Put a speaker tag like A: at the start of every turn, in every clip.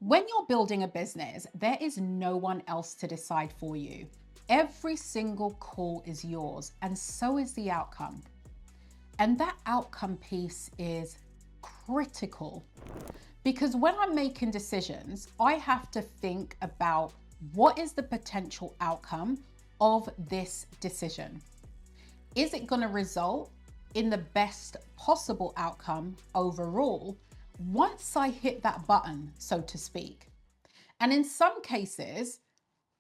A: When you're building a business, there is no one else to decide for you. Every single call is yours, and so is the outcome. And that outcome piece is critical because when I'm making decisions, I have to think about what is the potential outcome of this decision. Is it going to result in the best possible outcome overall once I hit that button, so to speak? And in some cases,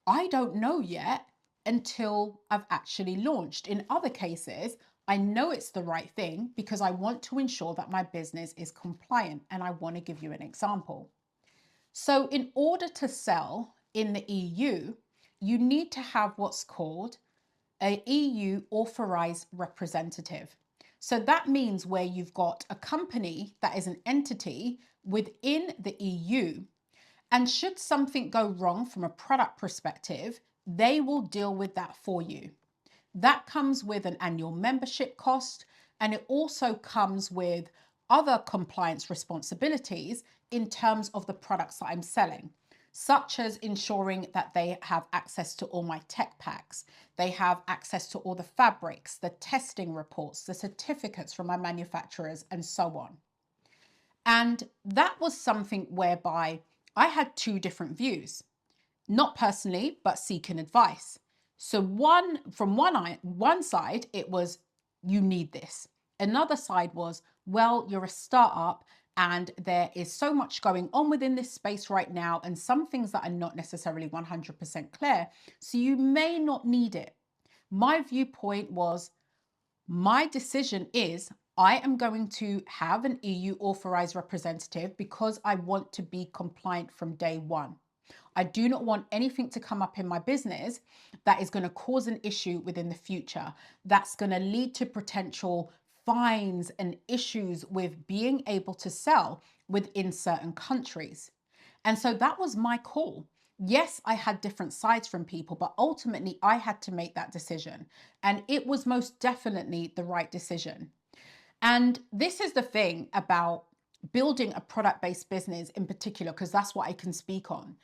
A: I don't know yet until I've actually launched. In other cases, I know it's the right thing because I want to ensure that my business is compliant. And I want to give you an example. So in order to sell in the EU, you need to have what's called an EU authorized representative. So that means where you've got a company that is an entity within the EU, and should something go wrong from a product perspective, they will deal with that for you. That comes with an annual membership cost, and it also comes with other compliance responsibilities in terms of the products that I'm selling, such as ensuring that they have access to all my tech packs, they have access to all the fabrics, the testing reports, the certificates from my manufacturers, and so on. And that was something whereby I had two different views, not personally, but seeking advice. So one side, it was, you need this. Another side was, well, you're a startup and there is so much going on within this space right now and some things that are not necessarily 100% clear. So you may not need it. My viewpoint was, my decision is I am going to have an EU authorized representative because I want to be compliant from day one. I do not want anything to come up in my business that is going to cause an issue within the future, that's going to lead to potential fines and issues with being able to sell within certain countries. And so that was my call. Yes, I had different sides from people, but ultimately I had to make that decision. And it was most definitely the right decision. And this is the thing about building a product-based business in particular, because that's what I can speak on.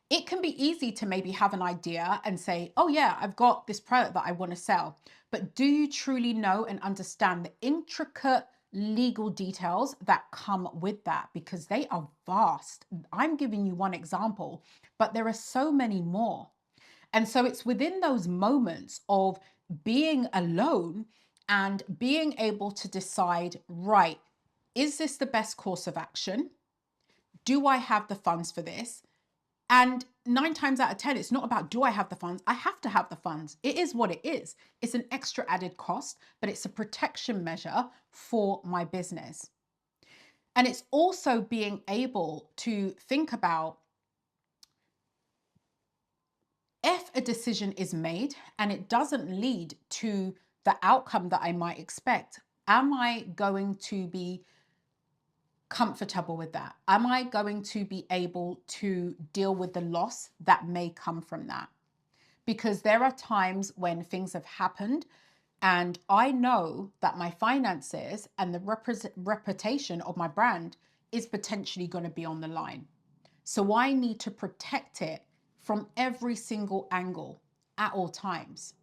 A: It can be easy to maybe have an idea and say, oh yeah, I've got this product that I want to sell. But do you truly know and understand the intricate legal details that come with that? Because they are vast. I'm giving you one example, but there are so many more. And so it's within those moments of being alone and being able to decide, right, is this the best course of action? Do I have the funds for this? And 9 times out of 10, it's not about, do I have the funds? I have to have the funds. It is what it is. It's an extra added cost, but it's a protection measure for my business. And it's also being able to think about, if a decision is made and it doesn't lead to the outcome that I might expect, am I going to be comfortable with that? Am I going to be able to deal with the loss that may come from that? Because there are times when things have happened and I know that my finances and the reputation of my brand is potentially going to be on the line. So I need to protect it from every single angle at all times.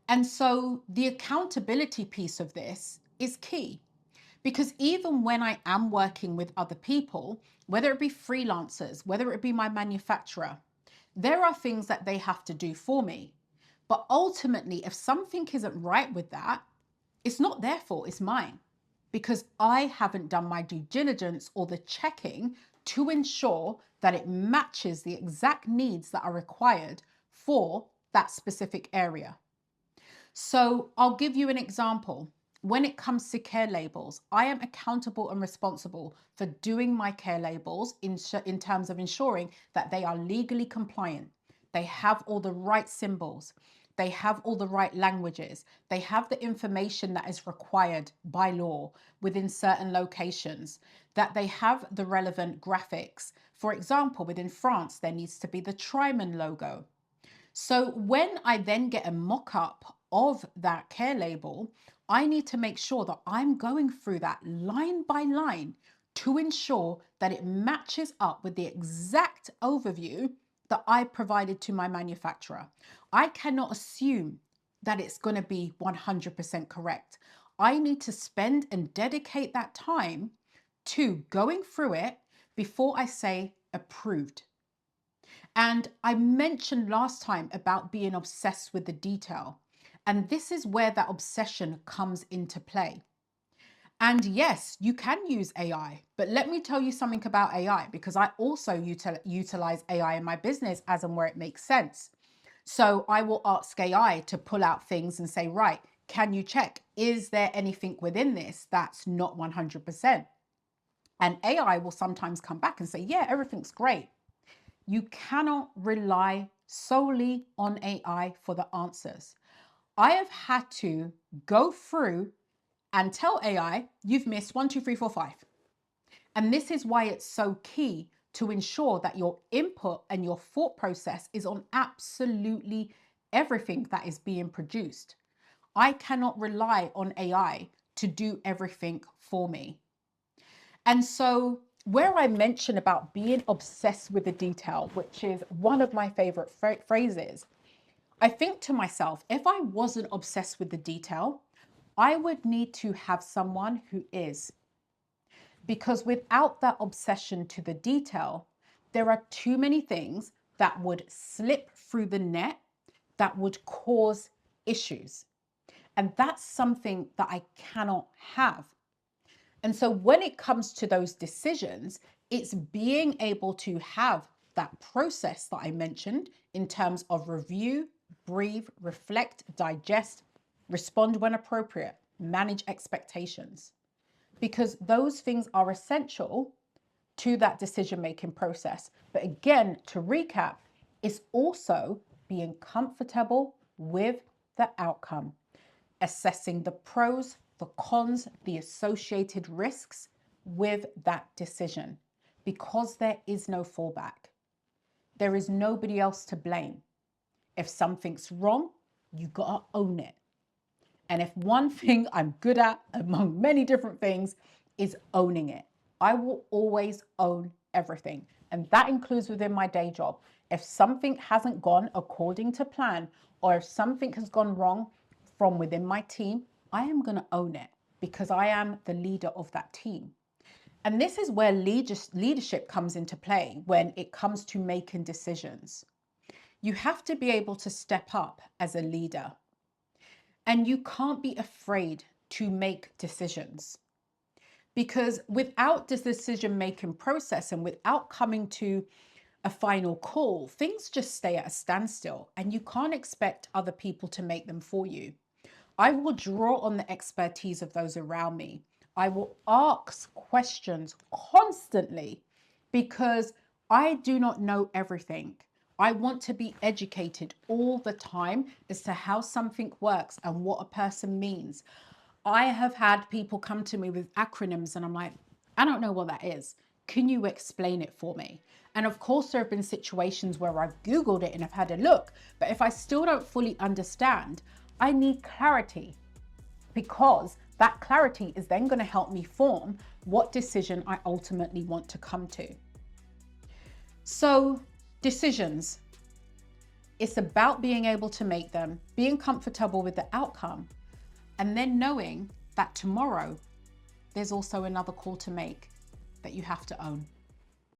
A: And so the accountability piece of this is key. Because even when I am working with other people, whether it be freelancers, whether it be my manufacturer, there are things that they have to do for me. But ultimately, if something isn't right with that, it's not their fault, it's mine. Because I haven't done my due diligence or the checking to ensure that it matches the exact needs that are required for that specific area. So I'll give you an example. When it comes to care labels, I am accountable and responsible for doing my care labels in terms of ensuring that they are legally compliant. They have all the right symbols. They have all the right languages. They have the information that is required by law within certain locations, that they have the relevant graphics. For example, within France, there needs to be the Triman logo. So when I then get a mock-up of that care label, I need to make sure that I'm going through that line by line to ensure that it matches up with the exact overview that I provided to my manufacturer. I cannot assume that it's going to be 100% correct. I need to spend and dedicate that time to going through it before I say approved. And I mentioned last time about being obsessed with the detail. And this is where that obsession comes into play. And yes, you can use AI, but let me tell you something about AI, because I also utilize AI in my business as and where it makes sense. So I will ask AI to pull out things and say, right, can you check? Is there anything within this that's not 100%? And AI will sometimes come back and say, yeah, everything's great. You cannot rely solely on AI for the answers. I have had to go through and tell AI, you've missed 1, 2, 3, 4, 5. And this is why it's so key to ensure that your input and your thought process is on absolutely everything that is being produced. I cannot rely on AI to do everything for me. And so where I mention about being obsessed with the detail, which is one of my favorite phrases, I think to myself, if I wasn't obsessed with the detail, I would need to have someone who is. Because without that obsession to the detail, there are too many things that would slip through the net that would cause issues. And that's something that I cannot have. And so when it comes to those decisions, it's being able to have that process that I mentioned in terms of review, breathe, reflect, digest, respond when appropriate, manage expectations, because those things are essential to that decision-making process. But again, to recap, it's also being comfortable with the outcome, assessing the pros, the cons, the associated risks with that decision, because there is no fallback. There is nobody else to blame. If something's wrong, you gotta own it. And if one thing I'm good at among many different things is owning it, I will always own everything. And that includes within my day job. If something hasn't gone according to plan, or if something has gone wrong from within my team, I am going to own it because I am the leader of that team. And this is where leadership comes into play when it comes to making decisions. You have to be able to step up as a leader. And you can't be afraid to make decisions, because without this decision-making process and without coming to a final call, things just stay at a standstill and you can't expect other people to make them for you. I will draw on the expertise of those around me. I will ask questions constantly because I do not know everything. I want to be educated all the time as to how something works and what a person means. I have had people come to me with acronyms and I'm like, I don't know what that is. Can you explain it for me? And of course, there have been situations where I've Googled it and I've had a look, but if I still don't fully understand, I need clarity, because that clarity is then going to help me form what decision I ultimately want to come to. So decisions, it's about being able to make them, being comfortable with the outcome, and then knowing that tomorrow there's also another call to make that you have to own.